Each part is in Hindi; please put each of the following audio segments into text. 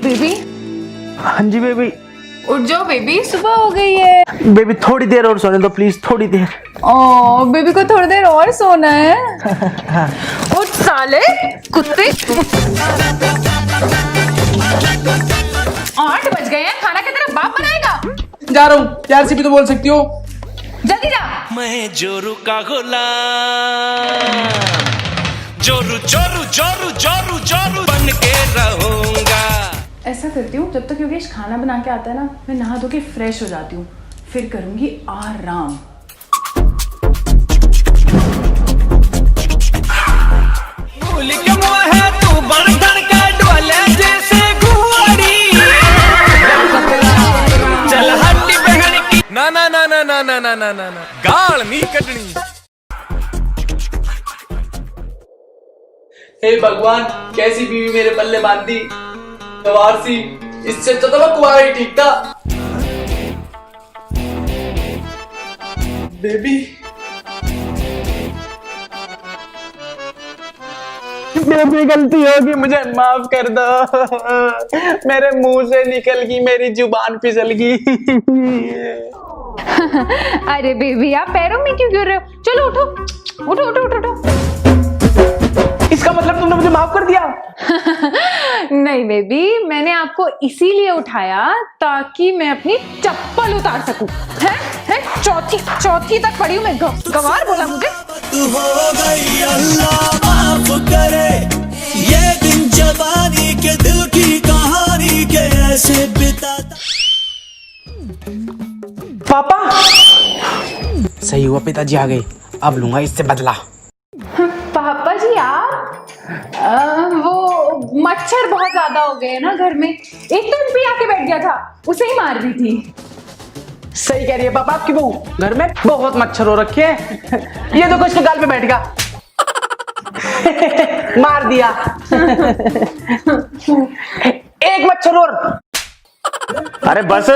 बेबी। हाँ जी बेबी। उठ जाओ बेबी, सुबह हो गई है। बेबी थोड़ी देर और सोने दो प्लीज, थोड़ी देर। ओ बेबी को थोड़ी देर और सोना है। उठ साले कुत्ते। 8 बज गए हैं, खाना क्या तेरा बाप बनाएगा? जा रहा हूँ, प्यार से भी तो बोल सकती हो। जल्दी जा। मैं जोरू का गुलाम, जोरू जोरू जोरू जोरू जोरू बन के रहूंगा। ऐसा करती हूँ, जब तक योगेश खाना बना के आता है ना, मैं नहा धो के फ्रेश हो जाती हूँ, फिर करूंगी आराम। भूल के मोह तू बंधन का डोले जैसे घुआड़ी। चल हट्टी बहन की ना ना ना ना ना ना ना ना ना ना गाल नहीं कटनी। हे भगवान, कैसी बीवी मेरे पल्ले बांध दी। गवार सी, इससे तो मैं कुंवारा ही ठीक था। बेबी बेबी गलती होगी, मुझे माफ कर दो। मेरे मुंह से निकल गई, मेरी जुबान फिसल गई। अरे बेबी आप पैरों में क्यों गिर रहे हो? चलो उठो उठो उठो उठो उठो। इसका मतलब तुमने मुझे माफ कर दिया? नहीं बेबी, मैंने आपको इसीलिए उठाया ताकि मैं अपनी चप्पल उतार सकूं। है चौथी तक पड़ी हूं मैं। गवार बोला मुझे। तू हो गई, अल्लाह माफ करे। ये दिन जवानी के दिल की कहानी के ऐसे बिताता। पापा सही हुआ, पिताजी आ गए, अब लूंगा इससे बदला। पापा जी आप वो मच्छर बहुत ज्यादा हो गए ना घर में। एक तो भी आके बैठ गया था, उसे ही मार दी थी। सही कह रही है पापा आपकी बहू, घर में बहुत मच्छर हो रखे हैं। ये देखो इसके गाल पे बैठ गया। मार दिया। एक मच्छर और। अरे बस,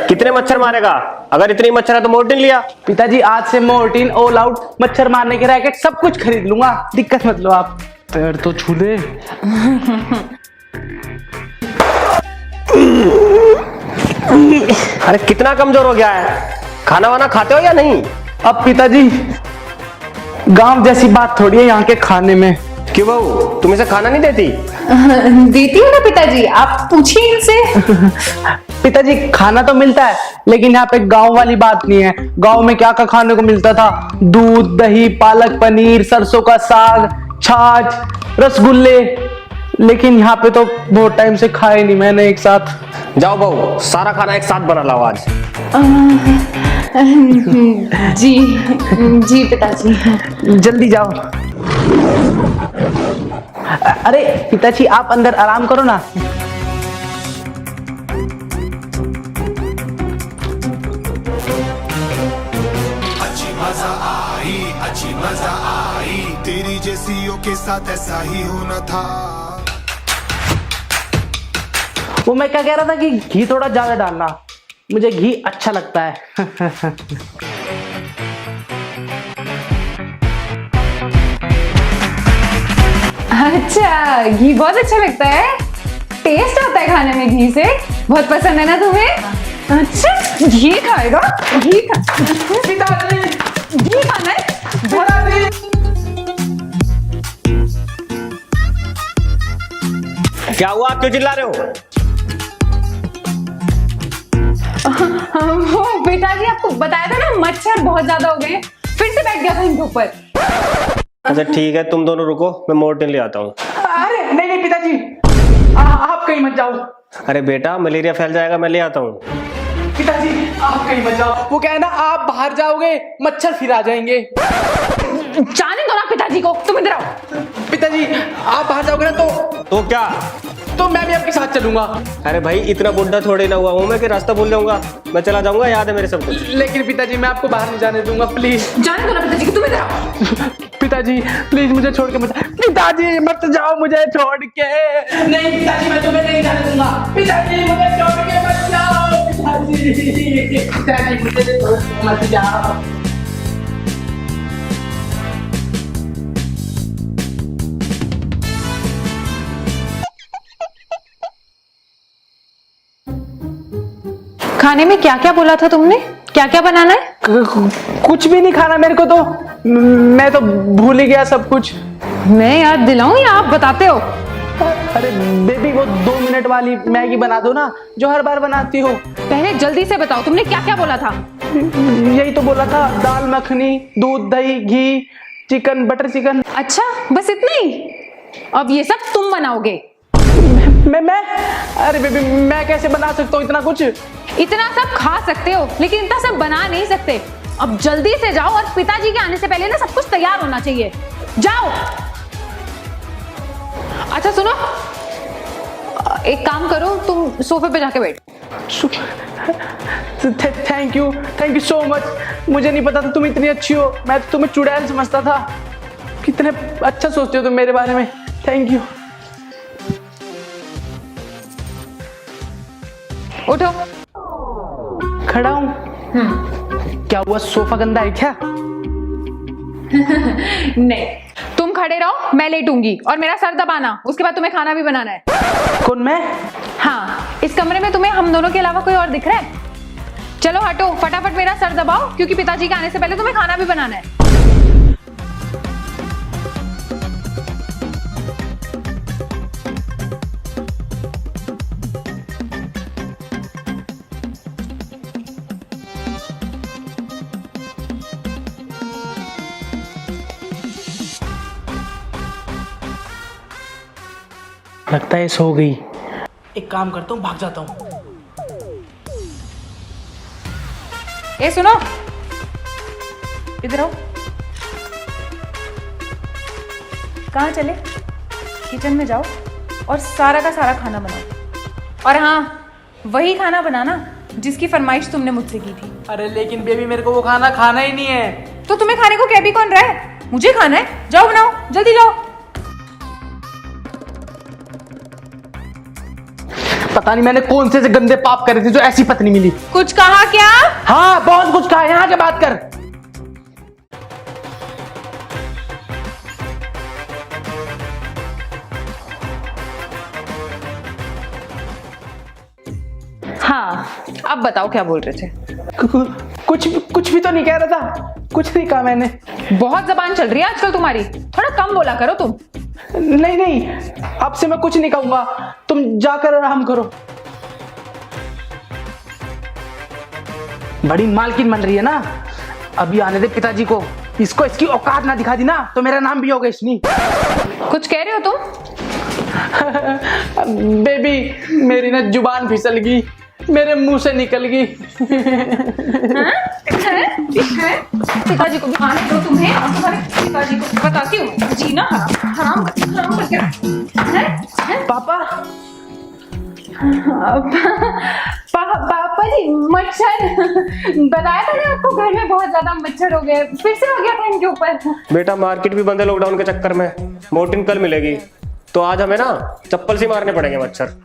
कितने मच्छर मारेगा? अगर इतनी मच्छर है तो मोर्टिन लिया। पिताजी आज से मोर्टिन, ऑल आउट, मच्छर मारने के रैकेट सब कुछ खरीद लूंगा, दिक्कत मत लो आप। पैर तो छू ले। अरे कितना कमजोर हो गया है? खाना वाना खाते हो या नहीं? अब पिताजी गांव जैसी बात थोड़ी है यहाँ के खाने में। क्यों बहू, तुम इसे खाना नहीं देती? देती हूँ ना पिताजी, आप पूछिए इनसे। पिताजी खाना तो मिलता है, लेकिन यहाँ पे गांव वाली बात नहीं है। गांव में क्या क्या खाने को मिलता था? दूध, दही, पालक पनीर, सरसों का साग, छाछ, रसगुल्ले। लेकिन यहाँ पे तो बहुत टाइम से खाए नहीं मैंने एक साथ। जाओ बहू, सारा खाना एक साथ बना लाओ आज। जी जी पिताजी। जल्दी जाओ। अरे पिताजी आप अंदर आराम करो ना। अच्छी मजा आई, तेरी जैसियों के साथ ऐसा ही होना था। वो मैं क्या कह रहा था कि घी थोड़ा ज्यादा डालना, मुझे घी अच्छा लगता है। अच्छा, घी बहुत अच्छा लगता है। टेस्ट आता है खाने में घी से। बहुत पसंद है ना तुम्हें? अच्छा घी खाएगा? घी खाना है? क्या हुआ, आप क्यों चिल्ला रहे हो? वो पिताजी आपको बताया था ना, मच्छर बहुत ज्यादा हो गए, फिर से बैठ गया था इनके ऊपर। अच्छा ठीक है, तुम दोनों रुको, मैं मोर्टिन ले आता हूँ। अरे नहीं नहीं पिताजी, आप कहीं मत जाओ। अरे बेटा, मलेरिया फैल जाएगा, मैं ले आता हूँ। पिताजी आप कहीं मत जाओ, वो क्या है ना, आप बाहर जाओगे मच्छर फिर आ जाएंगे। जाने दो ना पिताजी को, तुम इधर आओ। पिताजी आप बाहर जाओगे ना तो क्या? तो मैं भी आपके साथ चलूंगा। अरे भाई, इतना बुढ़ा थोड़े ना हुआ हूँ मैं कि रास्ता भूल जाऊंगा। मैं चला जाऊंगा, याद है मेरे सब कुछ। लेकिन पिताजी मैं आपको बाहर नहीं जाने दूंगा, प्लीज। जाने दो ना पिताजी को, तुम इधर आओ। पिताजी प्लीज मुझे छोड़ के मत। पिताजी मत जाओ मुझे छोड़ के। नहीं पिताजी, मैं तुम्हें नहीं जाने दूंगा। पिताजी मुझे छोड़ के मत जाओ। पिताजी मुझे छोड़ के मत जाओ। खाने में क्या क्या बोला था तुमने? क्या क्या बनाना है? कुछ भी नहीं खाना मेरे को तो, मैं तो भूल ही गया सब कुछ। मैं याद दिलाऊं या आप बताते हो? अरे बेबी वो 2 मिनट वाली मैगी बना दो ना, जो हर बार बनाती हो। पहले जल्दी से बताओ, तुमने क्या क्या बोला था? यही तो बोला था, दाल मखनी, दूध दही घी, चिकन, बटर चिकन। अच्छा, बस इतना ही? अब ये सब तुम बनाओगे? मैं अरे बेबी मैं कैसे बना सकता हूँ इतना कुछ? इतना सब खा सकते हो लेकिन इतना सब बना नहीं सकते। अब जल्दी से जाओ और पिताजी के आने से पहले ना सब कुछ तैयार होना चाहिए। जाओ। अच्छा सुनो, एक काम करो, तुम सोफे पे जाके बैठ। Thank you so much. मुझे नहीं पता था तुम इतनी अच्छी हो, मैं तो तुम्हें चुड़ैल समझता था। कितने अच्छा सोचते हो तुम मेरे बारे में, थैंक यू। उठो। खड़ा हूँ। क्या हुआ, सोफा गंदा है क्या? नहीं, तुम खड़े रहो, मैं लेटूंगी और मेरा सर दबाना, उसके बाद तुम्हें खाना भी बनाना है। कौन, मैं? हाँ, इस कमरे में तुम्हें हम दोनों के अलावा कोई और दिख रहा है? चलो हटो, फटाफट मेरा सर दबाओ क्योंकि पिताजी के आने से पहले तुम्हें खाना भी बनाना है। लगता है सो गई। एक काम करता हूँ, भाग जाता हूँ। ए सुनो, इधर आओ। कहाँ चले? किचन में जाओ और सारा का सारा खाना बनाओ। और हाँ, वही खाना बनाना जिसकी फरमाइश तुमने मुझसे की थी। अरे लेकिन बेबी मेरे को वो खाना खाना ही नहीं है। तो तुम्हें खाने को कह भी कौन रहा है? मुझे खाना है, जाओ बनाओ, जल्दी जाओ। पता नहीं मैंने कौन से गंदे पाप करे थे जो ऐसी पत्नी मिली। कुछ कहा क्या? हाँ बहुत कुछ कहा, यहाँ के बात कर। हाँ, अब बताओ क्या बोल रहे थे? कुछ भी तो नहीं कह रहा था, कुछ नहीं कहा मैंने। बहुत जबान चल रही है आजकल तुम्हारी, थोड़ा कम बोला करो तुम। नहीं, अब से मैं कुछ नहीं कहूंगा, तुम जाकर आराम करो। बड़ी मालकिन बन रही है ना, अभी आने दे पिताजी को, इसको इसकी औकात ना दिखा दी ना तो मेरा नाम भी होगा इसनी। कुछ कह रहे हो तुम? बेबी मेरी ना जुबान फिसल गई, मेरे मुंह से निकल गई। पिताजी को भी आने दो तुम्हें, और तुम्हारे पिताजी को बताती हूँ जीना हराम करके हैं? पापा पापा जी, मच्छर बताया था ना आपको, घर में बहुत ज्यादा मच्छर हो गए, फिर से हो गया था इनके ऊपर। बेटा मार्केट भी बंद है लॉकडाउन के चक्कर में, मोर्टिन कल मिलेगी, तो आज हमें ना चप्पल से मारने पड़ेंगे मच्छर।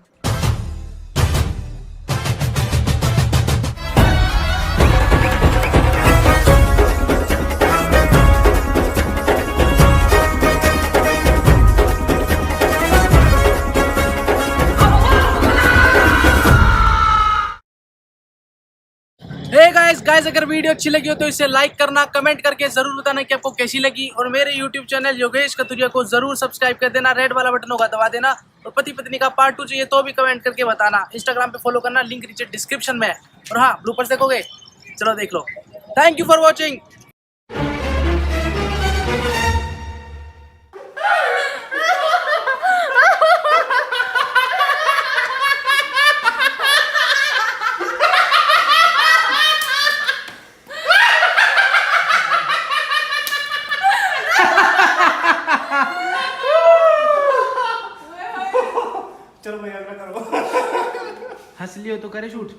गाइस अगर वीडियो अच्छी लगी हो तो इसे लाइक करना, कमेंट करके जरूर बताना कि आपको कैसी लगी, और मेरे YouTube चैनल योगेश कतुरिया को जरूर सब्सक्राइब कर देना, रेड वाला बटन होगा दबा देना, और पति पत्नी का पार्ट 2 चाहिए तो भी कमेंट करके बताना। इंस्टाग्राम पे फॉलो करना, लिंक नीचे डिस्क्रिप्शन में है। और हाँ, ब्लूपर्स देखोगे? चलो देख लो। Thank you for watching. चलो भैया करो। हंस लियो तो करे शूट।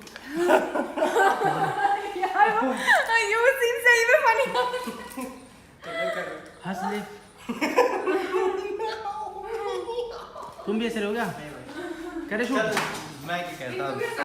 ये सीन सही में फनी। हंस ले। तुम भी ऐसे रहोगे? करे शूट। मैं क्या कहता हूँ।